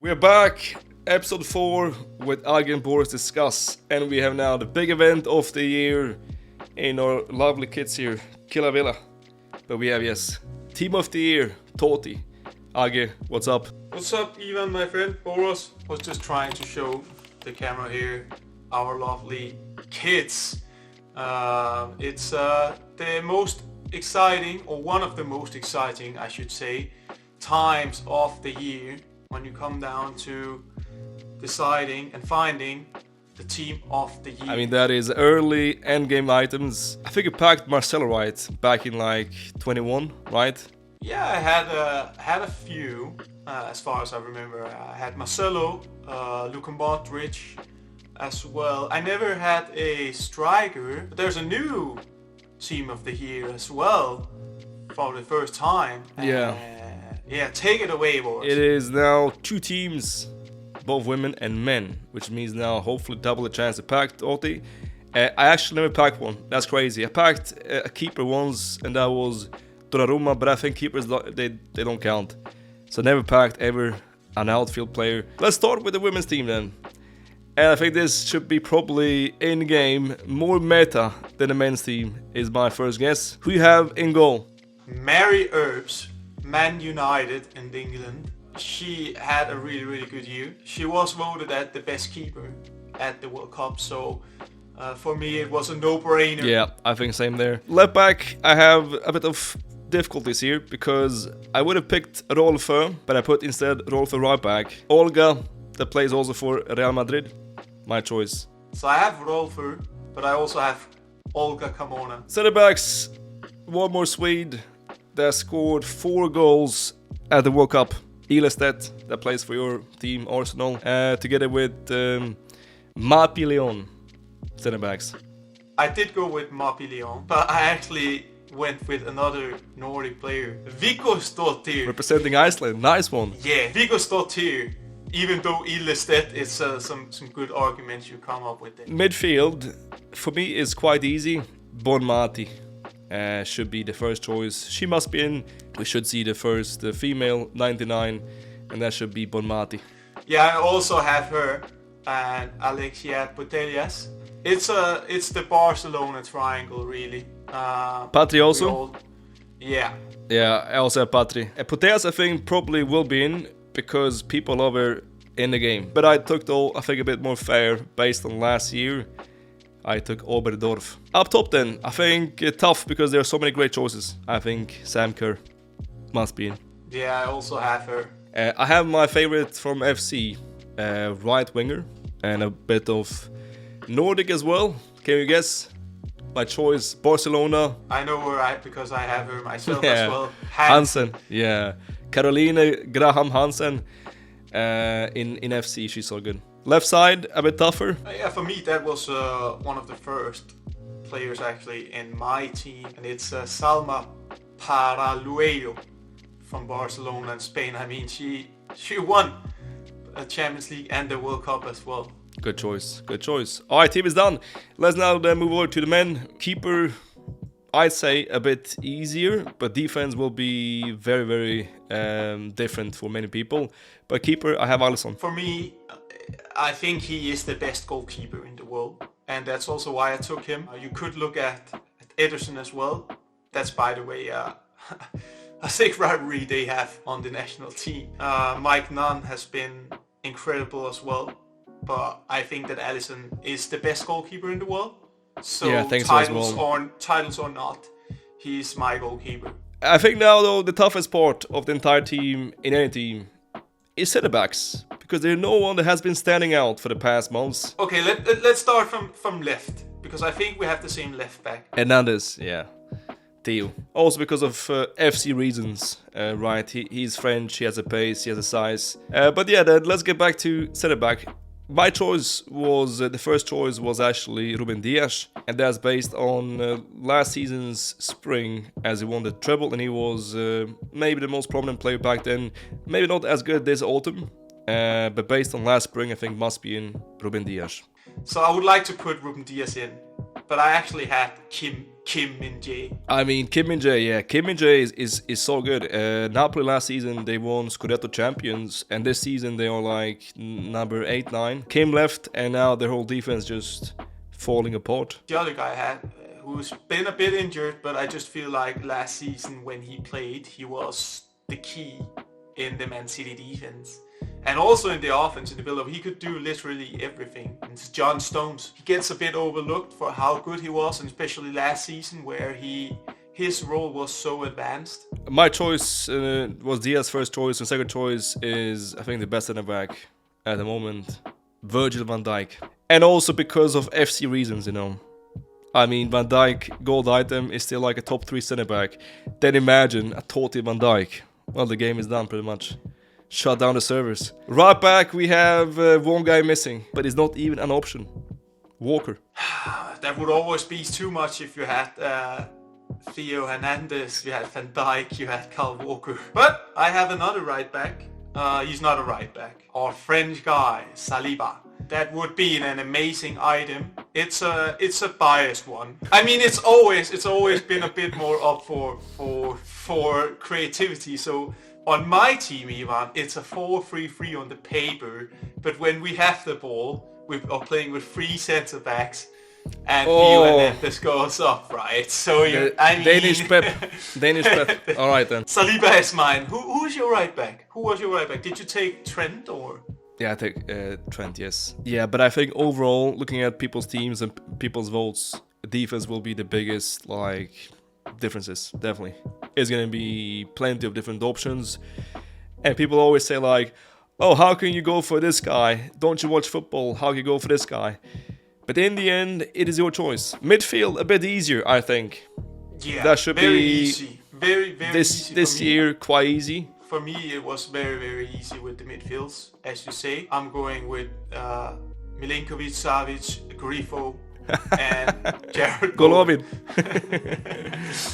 We're back, episode 4 with Agge and Boras discuss, and we have now the big event of the year in our lovely kids here, Killa Villa. But we have, yes, team of the year, TOTY. Agge, what's up? What's up, Ivan, my friend? Boras was just trying to show the camera here our lovely kids. It's the most exciting, or one of the most exciting, I should say, times of the year when you come down to deciding and finding the team of the year. I mean, that is early endgame items. I think you packed Marcelo, right? Back in like 21, right? Yeah, I had a few, as far as I remember. I had Marcelo, Luka Modric as well. I never had a striker, but there's a new team of the year as well for the first time. Yeah. Yeah, take it away, Boras. It is now 2 teams, both women and men, which means now hopefully double the chance to pack TOTY. I actually never packed one. That's crazy. I packed a keeper once, and that was Donnarumma, but I think keepers, they don't count. So never packed ever an outfield player. Let's start with the women's team then. And I think this should be probably in-game more meta than the men's team, is my first guess. Who you have in goal? Mary Earps, Man United in England. She had a really good year. She was voted as the best keeper at the World Cup, so for me it was a no-brainer. Yeah, I think same there. Left back, I have a bit of difficulties here because I would have picked Rolfö, but I put instead Rolfö right back. Olga, that plays also for Real Madrid. My choice. So I have Rolfö, but I also have Olga Carmona. Centre backs, one more Swede that scored 4 goals at the World Cup. Ilestedt, that plays for your team Arsenal, together with Mapi Leon, centre backs. I did go with Mapi Leon, but I actually went with another Nordic player, Viggo Stottir. Representing Iceland, nice one. Yeah, Viggo Stottir. Even though Ilestedt is some good arguments you come up with there. Midfield, for me, is quite easy. Bon Mati should be the first choice. She must be in. We should see the first female 99, and that should be Bon Mati. Yeah, I also have her and Alexia Putellas. It's the Barcelona triangle, really. Patri also? Yeah. Yeah, I also have Patri. Putellas, I think, probably will be in, because people love her in the game. But I took I think a bit more fair based on last year. I took Oberdorf. Up top then, I think tough because there are so many great choices. I think Sam Kerr must be in. Yeah, I also have her. I have my favorite from FC, right winger, and a bit of Nordic as well. Can you guess? My choice, Barcelona. I know her because I have her myself Yeah. as well. Hansen, yeah. Caroline Graham Hansen in FC, she's so good. Left side, a bit tougher. Yeah, for me that was one of the first players actually in my team, and it's Salma Paraluello from Barcelona and Spain. I mean, she won a Champions League and the World Cup as well. Good choice, good choice. Alright, team is done. Let's now then move over to the men. Keeper, I'd say a bit easier, but defense will be very different for many people. But keeper, I have Alisson. For me, I think he is the best goalkeeper in the world, and that's also why I took him. You could look at Ederson as well. That's, by the way, a sick rivalry they have on the national team. Mike Nunn has been incredible as well, but I think that Alisson is the best goalkeeper in the world. So yeah, titles or not, he's my goalkeeper. I think now though the toughest part of the entire team in any team is centre backs, because there's no one that has been standing out for the past months. Okay, let's start from left, because I think we have the same left back. Hernandez, yeah. Theo. Also because of FC reasons, right? He's French, he has a pace, he has a size. But yeah, then let's get back to centre back. My choice was, the first choice was actually Ruben Dias, and that's based on last season's spring, as he won the treble, and he was maybe the most prominent player back then. Maybe not as good this autumn, but based on last spring, I think must be in Ruben Dias. So I would like to put Ruben Dias in, but I actually had Kim Kim Min-jae. I mean, Kim Min-jae, yeah. Kim Min-jae is so good. Napoli last season, they won Scudetto champions. And this season, they are like number 8, 9. Kim left, and now their whole defense just falling apart. The other guy I had, who's been a bit injured, but I just feel like last season when he played, he was the key in the Man City defense. And also in the offense, in the build-up, he could do literally everything. It's John Stones. He gets a bit overlooked for how good he was, and especially last season where his role was so advanced. My choice was Diaz's first choice, and second choice is, I think, the best center back at the moment, Virgil van Dijk. And also because of FC reasons, you know. I mean, Van Dijk, gold item, is still like a top 3 center back. Then imagine a TOTY Van Dijk. Well, the game is done pretty much. Shut down the servers. Right back, we have one guy missing, but it's not even an option. Walker. That would always be too much if you had Theo Hernandez, you had Van Dijk, you had Kyle Walker. But I have another right back. He's not a right back. Our French guy, Saliba. That would be an amazing item. It's a biased one. I mean, it's always been a bit more up for creativity. So on my team, Ivan, it's a 4-3-3 on the paper. But when we have the ball, we are playing with 3 centre backs, and Theo Hernandez goes up, right? So Danish Pep. All right then. Saliba is mine. Who's your right back? Who was your right back? Did you take Trent or? Yeah, I take Trent, yes. Yeah, but I think overall, looking at people's teams and people's votes, defense will be the biggest, like, differences, definitely. It's gonna be plenty of different options. And people always say, like, oh, how can you go for this guy? Don't you watch football? How can you go for this guy? But in the end, it is your choice. Midfield, a bit easier, I think. Yeah, that should very be easy. Very easy this year, quite easy. For me, it was very easy with the midfields, as you say. I'm going with Milinkovic, Savic, Grifo, and Jared Golovin.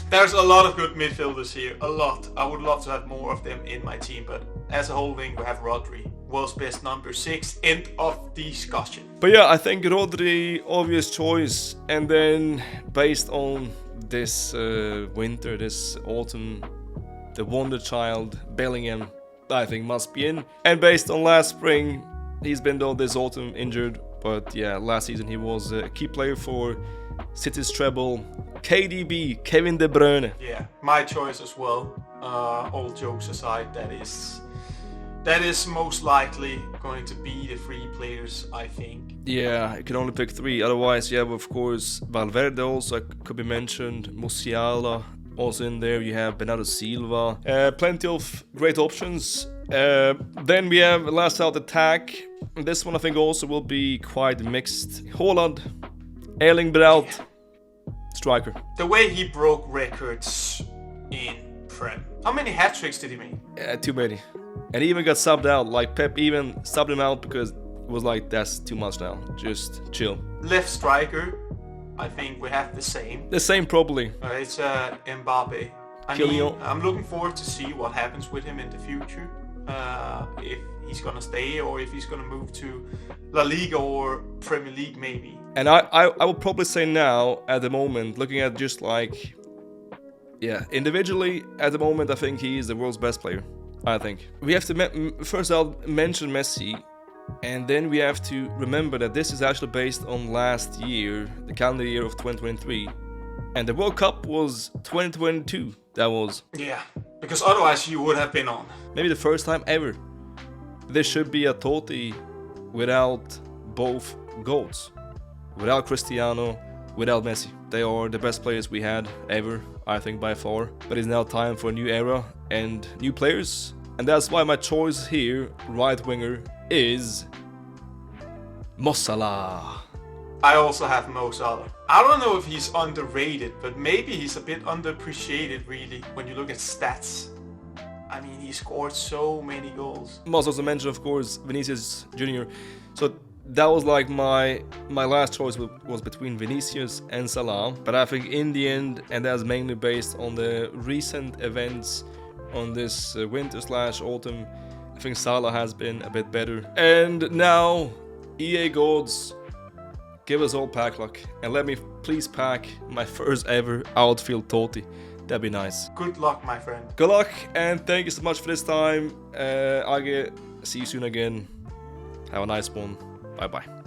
There's a lot of good midfielders here, a lot. I would love to have more of them in my team, but as a whole thing, we have Rodri, world's best number 6, end of discussion. But yeah, I think Rodri, obvious choice, and then based on this winter, this autumn, the wonder child, Bellingham, I think must be in. And based on last spring, he's been though this autumn injured. But yeah, last season he was a key player for City's treble. KDB, Kevin De Bruyne. Yeah, my choice as well. All jokes aside, that is most likely going to be the 3 players, I think. Yeah, you can only pick 3. Otherwise, you have, of course, Valverde also could be mentioned. Musiala also in there. You have Bernardo Silva. Plenty of great options. Then we have last out attack. This one I think also will be quite mixed. Haaland, Erling Braut, striker. The way he broke records in Prem. How many hat-tricks did he make? Too many. And he even got subbed out. Like Pep even subbed him out because it was like, that's too much now. Just chill. Left striker, I think we have the same. The same probably. It's Mbappe. I mean, I'm looking forward to see what happens with him in the future. If he's gonna stay or if he's gonna move to La Liga or Premier League maybe. And I would probably say now, at the moment, looking at just like, yeah, individually, at the moment, I think he is the world's best player. I think. We have to first I'll mention Messi, and then we have to remember that this is actually based on last year, the calendar year of 2023. And the World Cup was 2022, that was. Yeah, because otherwise you would have been on. Maybe the first time ever. There should be a TOTY without both GOATs. Without Cristiano, without Messi. They are the best players we had ever, I think by far. But it's now time for a new era and new players. And that's why my choice here, right winger, is Mo Salah. I also have Mo Salah. I don't know if he's underrated, but maybe he's a bit underappreciated really when you look at stats. I mean, he scored so many goals. Must also mention, of course, Vinicius Junior. So that was like my last choice was between Vinicius and Salah. But I think in the end, and that's mainly based on the recent events on this winter/autumn, I think Salah has been a bit better. And now, EA gods, give us all pack luck, and let me please pack my first ever outfield TOTY. That'd be nice. Good luck, my friend. Good luck, and thank you so much for this time. Agge, see you soon again. Have a nice one. Bye bye.